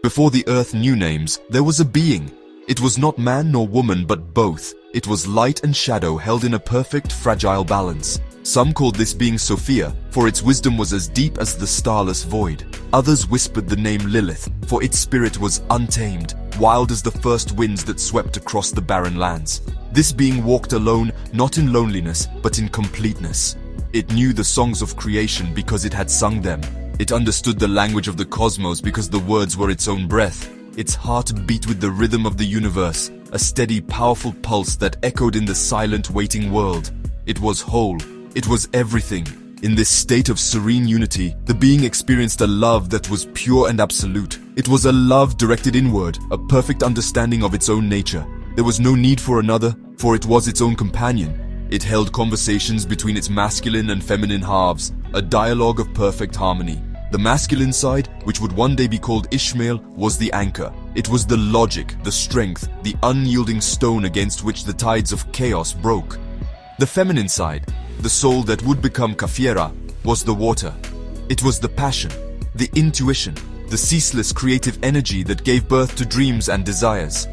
Before the earth knew names, there was a being. It was not man nor woman, but both. It was light and shadow held in a perfect, fragile balance. Some called this being Sophia, for its wisdom was as deep as the starless void. Others whispered the name Lilith, for its spirit was untamed, wild as the first winds that swept across the barren lands. This being walked alone, not in loneliness, but in completeness. It knew the songs of creation because it had sung them. It understood the language of the cosmos because the words were its own breath. Its heart beat with the rhythm of the universe, a steady, powerful pulse that echoed in the silent, waiting world. It was whole. It was everything. In this state of serene unity, the being experienced a love that was pure and absolute. It was a love directed inward, a perfect understanding of its own nature. There was no need for another, for it was its own companion. It held conversations between its masculine and feminine halves, a dialogue of perfect harmony. The masculine side, which would one day be called Ishmael, was the anchor. It was the logic, the strength, the unyielding stone against which the tides of chaos broke. The feminine side, the soul that would become Kafiera, was the water. It was the passion, the intuition, the ceaseless creative energy that gave birth to dreams and desires.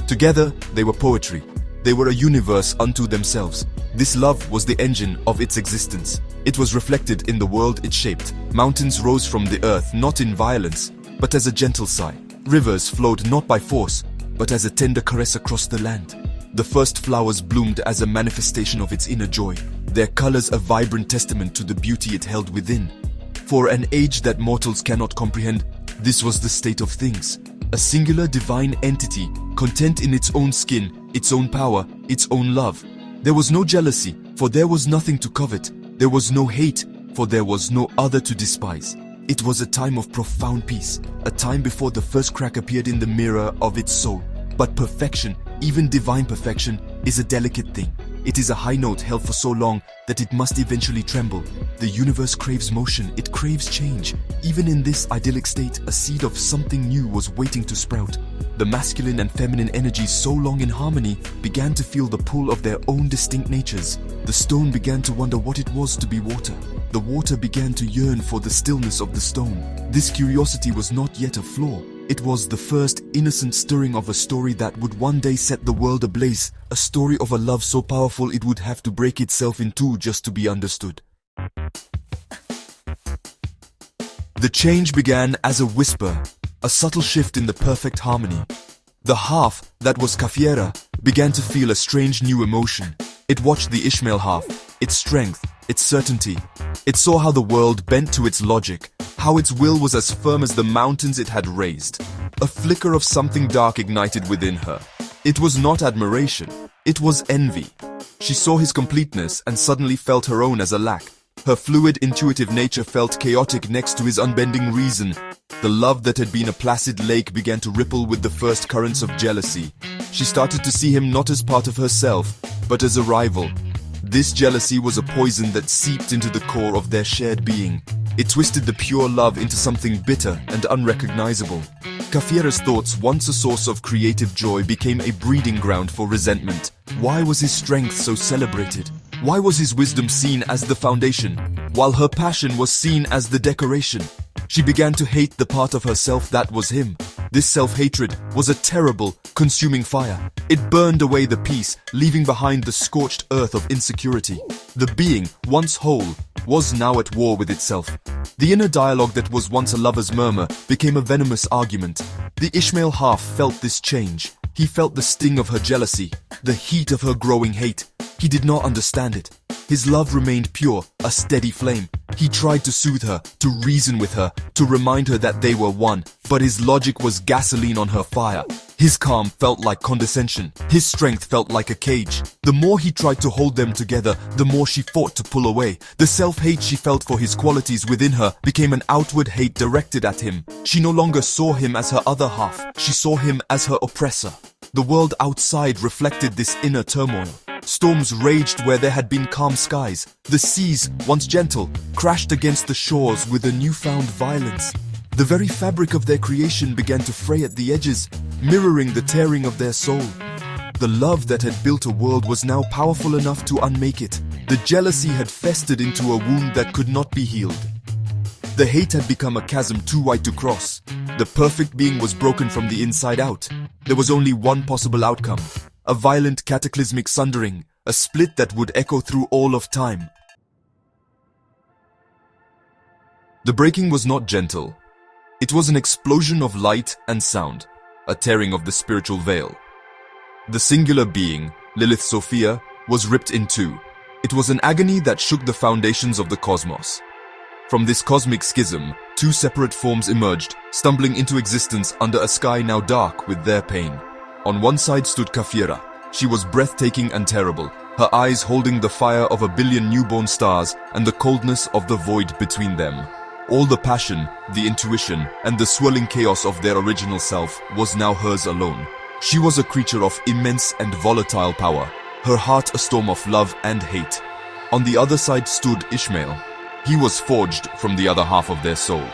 Together, they were poetry. They were a universe unto themselves. This love was the engine of its existence. It was reflected in the world it shaped. Mountains rose from the earth not in violence, but as a gentle sigh. Rivers flowed not by force, but as a tender caress across the land. The first flowers bloomed as a manifestation of its inner joy, their colors a vibrant testament to the beauty it held within. For an age that mortals cannot comprehend, this was the state of things. A singular divine entity, content in its own skin, its own power, its own love. There was no jealousy, for there was nothing to covet. There was no hate, for there was no other to despise. It was a time of profound peace, a time before the first crack appeared in the mirror of its soul. But perfection, even divine perfection, is a delicate thing. It is a high note held for so long that it must eventually tremble. The universe craves motion, it craves change. Even in this idyllic state, a seed of something new was waiting to sprout. The masculine and feminine energies, so long in harmony, began to feel the pull of their own distinct natures. The stone began to wonder what it was to be water. The water began to yearn for the stillness of the stone. This curiosity was not yet a flaw. It was the first innocent stirring of a story that would one day set the world ablaze, a story of a love so powerful it would have to break itself in two just to be understood. The change began as a whisper, a subtle shift in the perfect harmony. The half that was Kafiera began to feel a strange new emotion. It watched the Ishmael half, its strength, its certainty. It saw how the world bent to its logic, how its will was as firm as the mountains it had raised. A flicker of something dark ignited within her. It was not admiration, it was envy. She saw his completeness and suddenly felt her own as a lack. Her fluid, intuitive nature felt chaotic next to his unbending reason. The love that had been a placid lake began to ripple with the first currents of jealousy. She started to see him not as part of herself, but as a rival. This jealousy was a poison that seeped into the core of their shared being. It twisted the pure love into something bitter and unrecognizable. Kafiera's thoughts, once a source of creative joy, became a breeding ground for resentment. Why was his strength so celebrated? Why was his wisdom seen as the foundation, while her passion was seen as the decoration? She began to hate the part of herself that was him. This self-hatred was a terrible, consuming fire. It burned away the peace, leaving behind the scorched earth of insecurity. The being, once whole, was now at war with itself. The inner dialogue that was once a lover's murmur became a venomous argument. The Ishmael half felt this change. He felt the sting of her jealousy, the heat of her growing hate. He did not understand it. His love remained pure, a steady flame. He tried to soothe her, to reason with her, to remind her that they were one, but his logic was gasoline on her fire. His calm felt like condescension. His strength felt like a cage. The more he tried to hold them together, the more she fought to pull away. The self-hate she felt for his qualities within her became an outward hate directed at him. She no longer saw him as her other half. She saw him as her oppressor. The world outside reflected this inner turmoil. Storms raged where there had been calm skies. The seas, once gentle, crashed against the shores with a newfound violence. The very fabric of their creation began to fray at the edges, mirroring the tearing of their soul. The love that had built a world was now powerful enough to unmake it. The jealousy had festered into a wound that could not be healed. The hate had become a chasm too wide to cross. The perfect being was broken from the inside out. There was only one possible outcome: a violent cataclysmic sundering, a split that would echo through all of time. The breaking was not gentle. It was an explosion of light and sound, a tearing of the spiritual veil. The singular being, Lilith Sophia, was ripped in two. It was an agony that shook the foundations of the cosmos. From this cosmic schism, two separate forms emerged, stumbling into existence under a sky now dark with their pain. On one side stood Kafira. She was breathtaking and terrible, her eyes holding the fire of a billion newborn stars and the coldness of the void between them. All the passion, the intuition, and the swirling chaos of their original self was now hers alone. She was a creature of immense and volatile power, her heart a storm of love and hate. On the other side stood Ishmael. He was forged from the other half of their soul.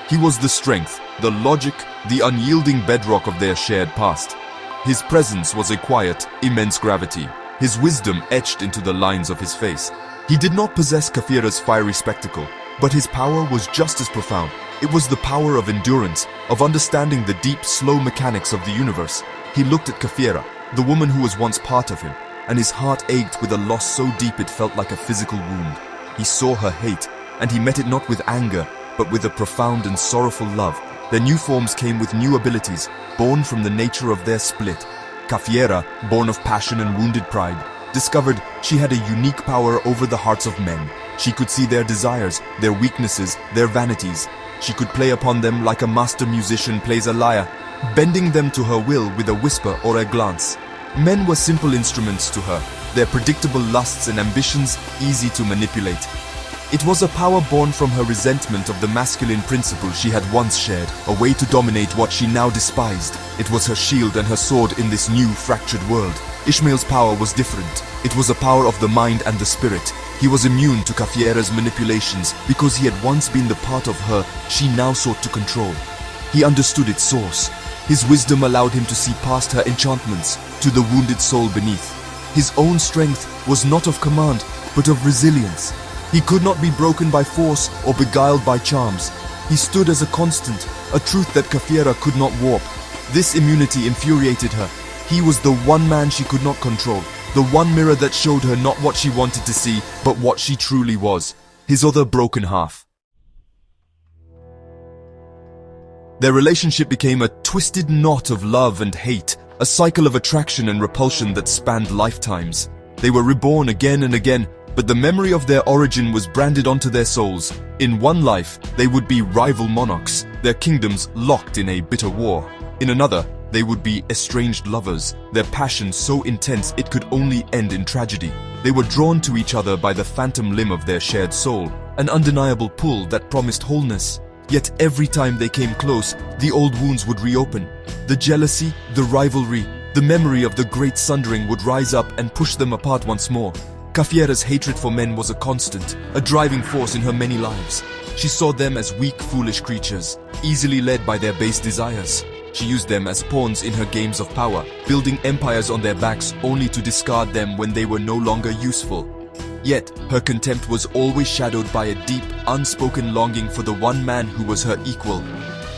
He was the strength, the logic, the unyielding bedrock of their shared past. His presence was a quiet, immense gravity, his wisdom etched into the lines of his face. He did not possess Kafira's fiery spectacle, but his power was just as profound. It was the power of endurance, of understanding the deep, slow mechanics of the universe. He looked at Kafira, the woman who was once part of him, and his heart ached with a loss so deep it felt like a physical wound. He saw her hate, and he met it not with anger, but with a profound and sorrowful love. Their new forms came with new abilities, born from the nature of their split. Kafira, born of passion and wounded pride, discovered she had a unique power over the hearts of men. She could see their desires, their weaknesses, their vanities. She could play upon them like a master musician plays a lyre, bending them to her will with a whisper or a glance. Men were simple instruments to her, their predictable lusts and ambitions easy to manipulate. It was a power born from her resentment of the masculine principle she had once shared, a way to dominate what she now despised. It was her shield and her sword in this new, fractured world. Ishmael's power was different. It was a power of the mind and the spirit. He was immune to Kafira's manipulations because he had once been the part of her she now sought to control. He understood its source. His wisdom allowed him to see past her enchantments to the wounded soul beneath. His own strength was not of command, but of resilience. He could not be broken by force or beguiled by charms. He stood as a constant, a truth that Kafira could not warp. This immunity infuriated her. He was the one man she could not control, the one mirror that showed her not what she wanted to see, but what she truly was, his other broken half. Their relationship became a twisted knot of love and hate, a cycle of attraction and repulsion that spanned lifetimes. They were reborn again and again, but the memory of their origin was branded onto their souls. In one life, they would be rival monarchs, their kingdoms locked in a bitter war. In another, they would be estranged lovers, their passion so intense it could only end in tragedy. They were drawn to each other by the phantom limb of their shared soul, an undeniable pull that promised wholeness. Yet every time they came close, the old wounds would reopen. The jealousy, the rivalry, the memory of the great sundering would rise up and push them apart once more. Kafira's hatred for men was a constant, a driving force in her many lives. She saw them as weak, foolish creatures, easily led by their base desires. She used them as pawns in her games of power, building empires on their backs only to discard them when they were no longer useful. Yet, her contempt was always shadowed by a deep, unspoken longing for the one man who was her equal,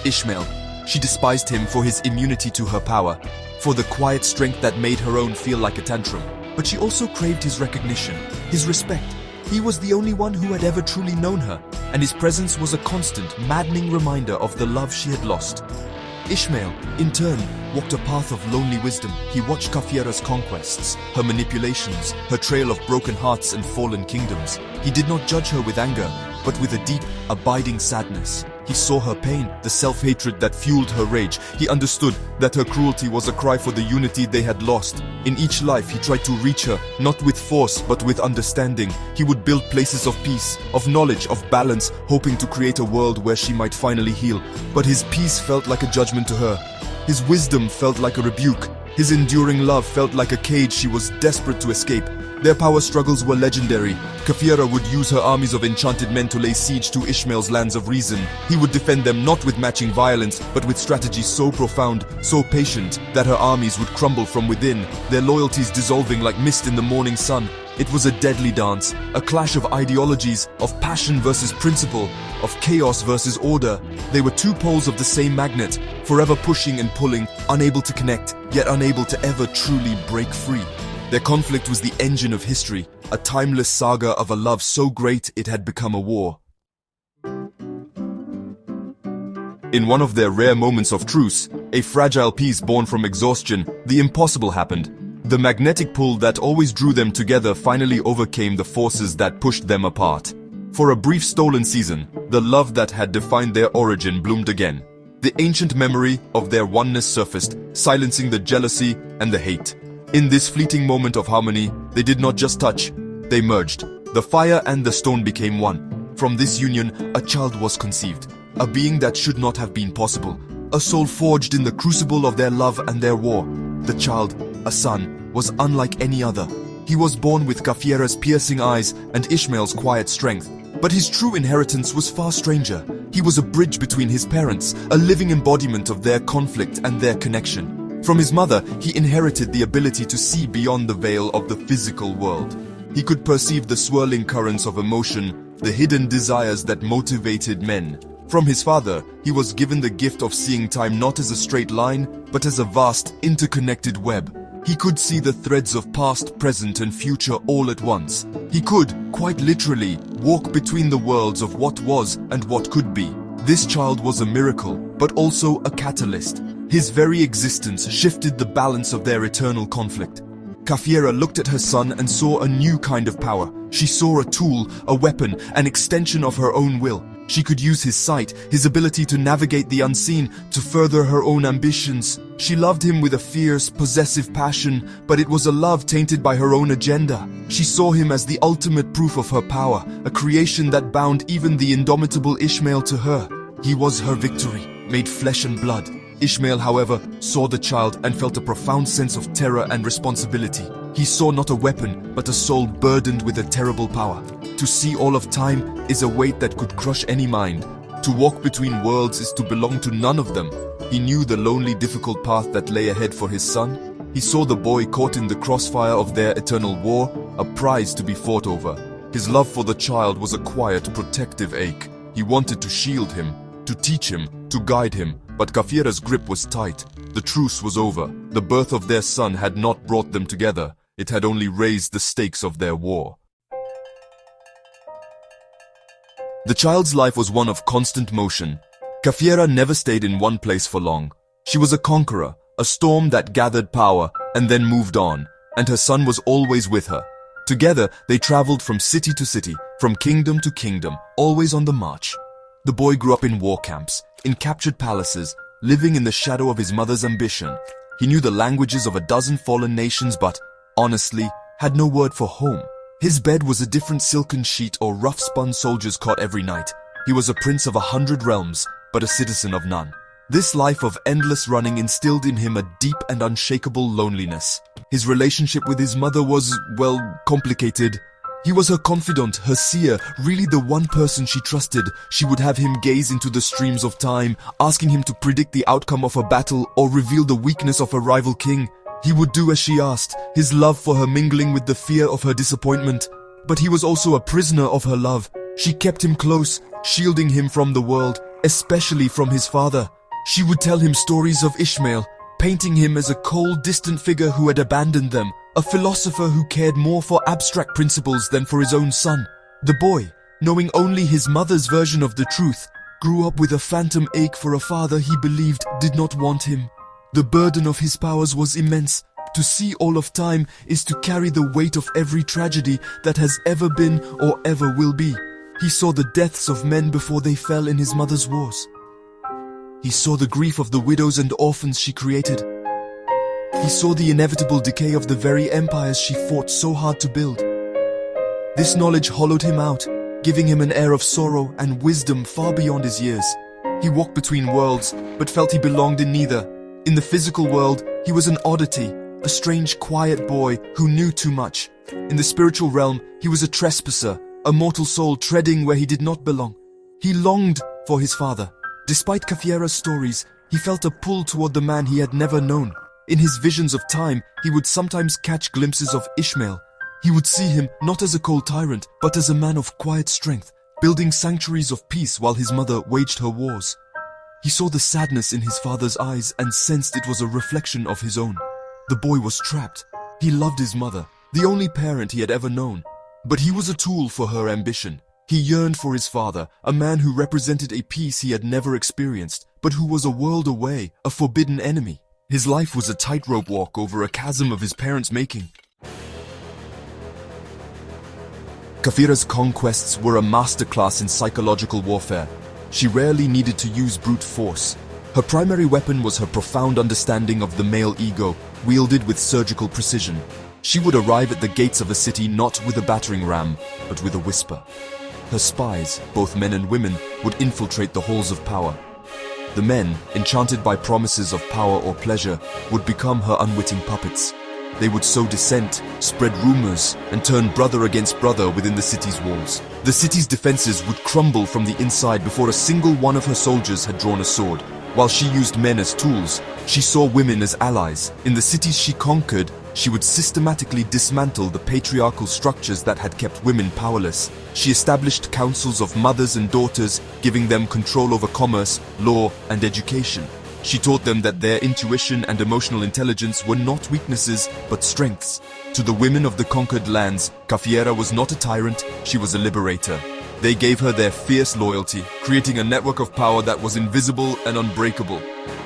Ishmael. She despised him for his immunity to her power, for the quiet strength that made her own feel like a tantrum. But she also craved his recognition, his respect. He was the only one who had ever truly known her, and his presence was a constant, maddening reminder of the love she had lost. Ishmael, in turn, walked a path of lonely wisdom. He watched Kafira's conquests, her manipulations, her trail of broken hearts and fallen kingdoms. He did not judge her with anger, but with a deep, abiding sadness. He saw her pain, the self-hatred that fueled her rage. He understood that her cruelty was a cry for the unity they had lost. In each life, he tried to reach her, not with force, but with understanding. He would build places of peace, of knowledge, of balance, hoping to create a world where she might finally heal. But his peace felt like a judgment to her. His wisdom felt like a rebuke. His enduring love felt like a cage she was desperate to escape. Their power struggles were legendary. Kafiera would use her armies of enchanted men to lay siege to Ishmael's lands of reason. He would defend them not with matching violence, but with strategy so profound, so patient, that her armies would crumble from within, their loyalties dissolving like mist in the morning sun. It was a deadly dance, a clash of ideologies, of passion versus principle, of chaos versus order. They were two poles of the same magnet, forever pushing and pulling, unable to connect, yet unable to ever truly break free. Their conflict was the engine of history, a timeless saga of a love so great it had become a war. In one of their rare moments of truce, a fragile piece born from exhaustion, the impossible happened. The magnetic pull that always drew them together finally overcame the forces that pushed them apart. For a brief stolen season, the love that had defined their origin bloomed again. The ancient memory of their oneness surfaced, silencing the jealousy and the hate. In this fleeting moment of harmony, they did not just touch, they merged. The fire and the stone became one. From this union, a child was conceived, a being that should not have been possible, a soul forged in the crucible of their love and their war. The child, a son, was unlike any other. He was born with Kafiera's piercing eyes and Ishmael's quiet strength. But his true inheritance was far stranger. He was a bridge between his parents, a living embodiment of their conflict and their connection. From his mother, he inherited the ability to see beyond the veil of the physical world. He could perceive the swirling currents of emotion, the hidden desires that motivated men. From his father, he was given the gift of seeing time not as a straight line, but as a vast, interconnected web. He could see the threads of past, present, and future all at once. He could, quite literally, walk between the worlds of what was and what could be. This child was a miracle, but also a catalyst. His very existence shifted the balance of their eternal conflict. Kafiera looked at her son and saw a new kind of power. She saw a tool, a weapon, an extension of her own will. She could use his sight, his ability to navigate the unseen, to further her own ambitions. She loved him with a fierce, possessive passion, but it was a love tainted by her own agenda. She saw him as the ultimate proof of her power, a creation that bound even the indomitable Ishmael to her. He was her victory, made flesh and blood. Ishmael, however, saw the child and felt a profound sense of terror and responsibility. He saw not a weapon, but a soul burdened with a terrible power. To see all of time is a weight that could crush any mind. To walk between worlds is to belong to none of them. He knew the lonely, difficult path that lay ahead for his son. He saw the boy caught in the crossfire of their eternal war, a prize to be fought over. His love for the child was a quiet, protective ache. He wanted to shield him, to teach him, to guide him, but Kafiera's grip was tight. The truce was over. The birth of their son had not brought them together. It had only raised the stakes of their war. The child's life was one of constant motion. Kafiera never stayed in one place for long. She was a conqueror, a storm that gathered power and then moved on, and her son was always with her. Together, they traveled from city to city, from kingdom to kingdom, always on the march. The boy grew up in war camps, in captured palaces, living in the shadow of his mother's ambition. He knew the languages of a dozen fallen nations, but, honestly, had no word for home. His bed was a different silken sheet or rough-spun soldiers cot every night. He was a prince of 100 realms, but a citizen of none. This life of endless running instilled in him a deep and unshakable loneliness. His relationship with his mother was, well, complicated. He was her confidant, her seer, really the one person she trusted. She would have him gaze into the streams of time, asking him to predict the outcome of a battle or reveal the weakness of a rival king. He would do as she asked, his love for her mingling with the fear of her disappointment. But he was also a prisoner of her love. She kept him close, shielding him from the world, especially from his father. She would tell him stories of Ishmael, painting him as a cold, distant figure who had abandoned them, a philosopher who cared more for abstract principles than for his own son. The boy, knowing only his mother's version of the truth, grew up with a phantom ache for a father he believed did not want him. The burden of his powers was immense. To see all of time is to carry the weight of every tragedy that has ever been or ever will be. He saw the deaths of men before they fell in his mother's wars. He saw the grief of the widows and orphans she created. He saw the inevitable decay of the very empires she fought so hard to build. This knowledge hollowed him out, giving him an air of sorrow and wisdom far beyond his years. He walked between worlds, but felt he belonged in neither. In the physical world, he was an oddity, a strange, quiet boy who knew too much. In the spiritual realm, he was a trespasser, a mortal soul treading where he did not belong. He longed for his father. Despite Kafiera's stories, he felt a pull toward the man he had never known. In his visions of time, he would sometimes catch glimpses of Ishmael. He would see him not as a cold tyrant, but as a man of quiet strength, building sanctuaries of peace while his mother waged her wars. He saw the sadness in his father's eyes and sensed it was a reflection of his own. The boy was trapped. He loved his mother, the only parent he had ever known. But he was a tool for her ambition. He yearned for his father, a man who represented a peace he had never experienced, but who was a world away, a forbidden enemy. His life was a tightrope walk over a chasm of his parents' making. Kafiera's conquests were a masterclass in psychological warfare. She rarely needed to use brute force. Her primary weapon was her profound understanding of the male ego, wielded with surgical precision. She would arrive at the gates of a city not with a battering ram, but with a whisper. Her spies, both men and women, would infiltrate the halls of power. The men, enchanted by promises of power or pleasure, would become her unwitting puppets. They would sow dissent, spread rumors, and turn brother against brother within the city's walls. The city's defenses would crumble from the inside before a single one of her soldiers had drawn a sword. While she used men as tools, she saw women as allies. In the cities she conquered, she would systematically dismantle the patriarchal structures that had kept women powerless. She established councils of mothers and daughters, giving them control over commerce, law, and education. She taught them that their intuition and emotional intelligence were not weaknesses, but strengths. To the women of the conquered lands, Kafiera was not a tyrant, she was a liberator. They gave her their fierce loyalty, creating a network of power that was invisible and unbreakable.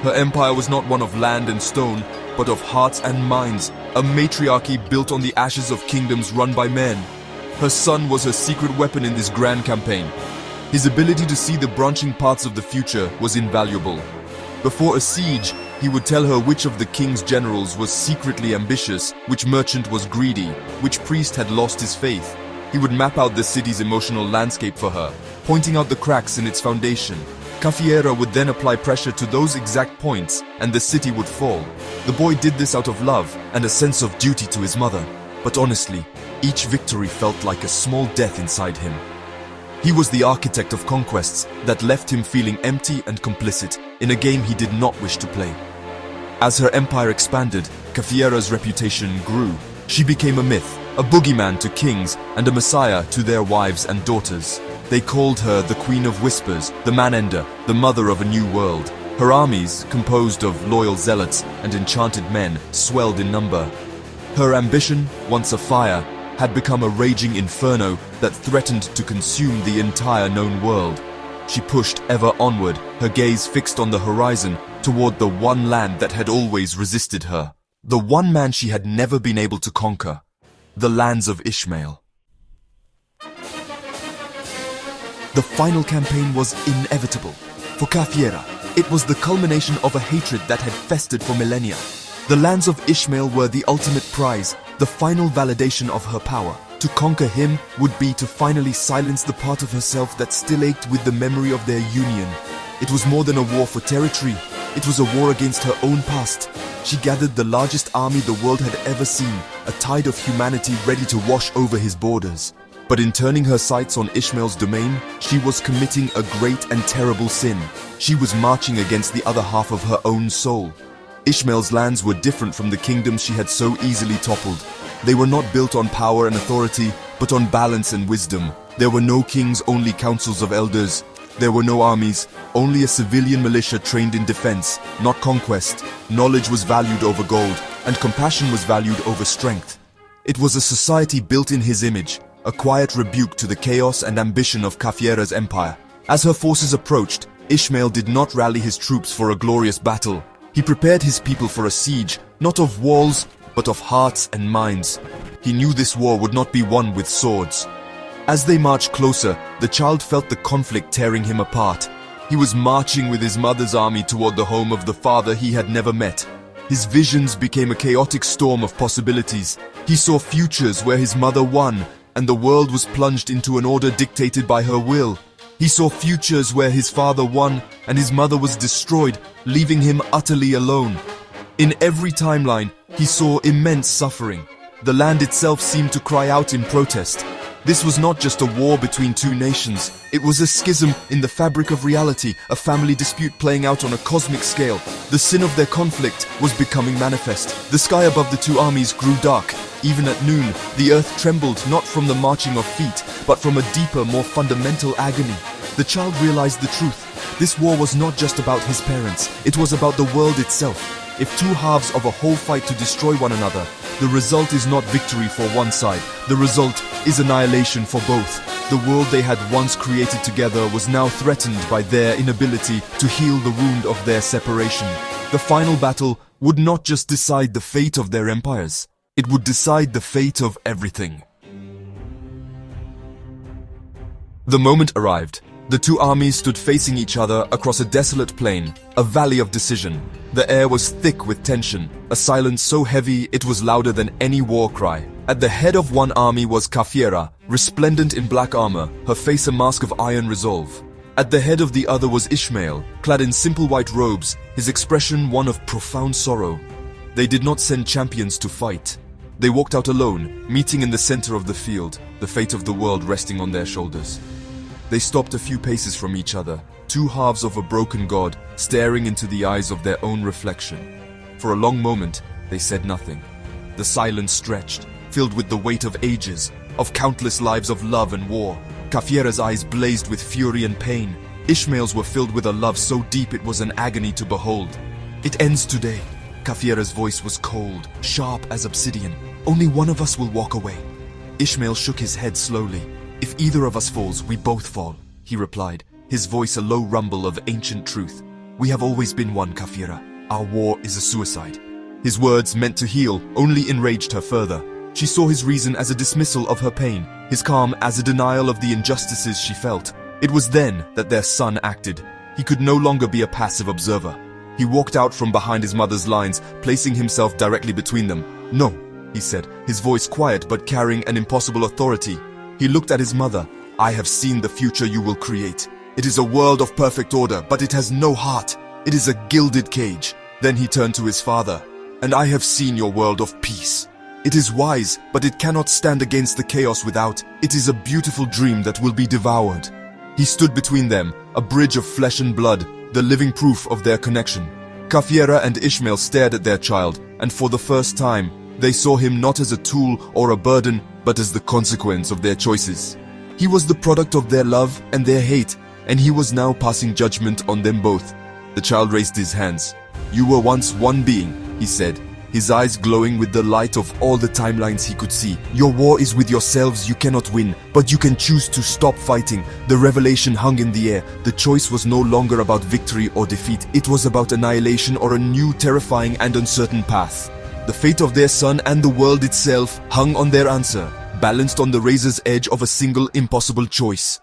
Her empire was not one of land and stone, but of hearts and minds, a matriarchy built on the ashes of kingdoms run by men. Her son was her secret weapon in this grand campaign. His ability to see the branching paths of the future was invaluable. Before a siege, he would tell her which of the king's generals was secretly ambitious, which merchant was greedy, which priest had lost his faith. He would map out the city's emotional landscape for her, pointing out the cracks in its foundation. Kafiera would then apply pressure to those exact points, and the city would fall. The boy did this out of love and a sense of duty to his mother. But honestly, each victory felt like a small death inside him. He was the architect of conquests that left him feeling empty and complicit in a game he did not wish to play. As her empire expanded, Kafiera's reputation grew. She became a myth, a boogeyman to kings and a messiah to their wives and daughters. They called her the Queen of Whispers, the Man-Ender, the Mother of a New World. Her armies, composed of loyal zealots and enchanted men, swelled in number. Her ambition, once a fire, had become a raging inferno that threatened to consume the entire known world. She pushed ever onward, her gaze fixed on the horizon, toward the one land that had always resisted her. The one man she had never been able to conquer. The lands of Ishmael. The final campaign was inevitable. For Kafiera, it was the culmination of a hatred that had festered for millennia. The lands of Ishmael were the ultimate prize, the final validation of her power. To conquer him would be to finally silence the part of herself that still ached with the memory of their union. It was more than a war for territory. It was a war against her own past. She gathered the largest army the world had ever seen, a tide of humanity ready to wash over his borders. But in turning her sights on Ishmael's domain, she was committing a great and terrible sin. She was marching against the other half of her own soul. Ishmael's lands were different from the kingdoms she had so easily toppled. They were not built on power and authority, but on balance and wisdom. There were no kings, only councils of elders. There were no armies, only a civilian militia trained in defense, not conquest. Knowledge was valued over gold, and compassion was valued over strength. It was a society built in his image, a quiet rebuke to the chaos and ambition of Kafiera's empire. As her forces approached, Ishmael did not rally his troops for a glorious battle. He prepared his people for a siege, not of walls, but of hearts and minds. He knew this war would not be won with swords. As they marched closer, the child felt the conflict tearing him apart. He was marching with his mother's army toward the home of the father he had never met. His visions became a chaotic storm of possibilities. He saw futures where his mother won, and the world was plunged into an order dictated by her will. He saw futures where his father won, and his mother was destroyed, leaving him utterly alone. In every timeline, he saw immense suffering. The land itself seemed to cry out in protest. This was not just a war between two nations. It was a schism in the fabric of reality, a family dispute playing out on a cosmic scale. The sin of their conflict was becoming manifest. The sky above the two armies grew dark. Even at noon, the earth trembled not from the marching of feet, but from a deeper, more fundamental agony. The child realized the truth. This war was not just about his parents. It was about the world itself. If two halves of a whole fight to destroy one another, the result is not victory for one side. The result is annihilation for both. The world they had once created together was now threatened by their inability to heal the wound of their separation. The final battle would not just decide the fate of their empires. It would decide the fate of everything. The moment arrived. The two armies stood facing each other across a desolate plain, a valley of decision. The air was thick with tension, a silence so heavy it was louder than any war cry. At the head of one army was Kafiera, resplendent in black armor, her face a mask of iron resolve. At the head of the other was Ishmael, clad in simple white robes, his expression one of profound sorrow. They did not send champions to fight. They walked out alone, meeting in the center of the field, the fate of the world resting on their shoulders. They stopped a few paces from each other, two halves of a broken god, staring into the eyes of their own reflection. For a long moment, they said nothing. The silence stretched, filled with the weight of ages, of countless lives of love and war. Kafiera's eyes blazed with fury and pain. Ishmael's were filled with a love so deep it was an agony to behold. "It ends today." Kafiera's voice was cold, sharp as obsidian. "Only one of us will walk away." Ishmael shook his head slowly. "If either of us falls, we both fall," he replied, his voice a low rumble of ancient truth. "We have always been one, Kafiera. Our war is a suicide." His words, meant to heal, only enraged her further. She saw his reason as a dismissal of her pain, his calm as a denial of the injustices she felt. It was then that their son acted. He could no longer be a passive observer. He walked out from behind his mother's lines, placing himself directly between them. "No," he said, his voice quiet but carrying an impossible authority. He looked at his mother. "I have seen the future you will create. It is a world of perfect order, but it has no heart. It is a gilded cage." Then he turned to his father. "And I have seen your world of peace. It is wise, but it cannot stand against the chaos without. It is a beautiful dream that will be devoured." He stood between them, a bridge of flesh and blood, the living proof of their connection. Kafiera and Ishmael stared at their child, and for the first time, they saw him not as a tool or a burden, but as the consequence of their choices. He was the product of their love and their hate, and he was now passing judgment on them both. The child raised his hands. "You were once one being," he said, his eyes glowing with the light of all the timelines he could see. "Your war is with yourselves. You cannot win, but you can choose to stop fighting." The revelation hung in the air. The choice was no longer about victory or defeat. It was about annihilation or a new, terrifying and uncertain path. The fate of their son and the world itself hung on their answer, balanced on the razor's edge of a single impossible choice.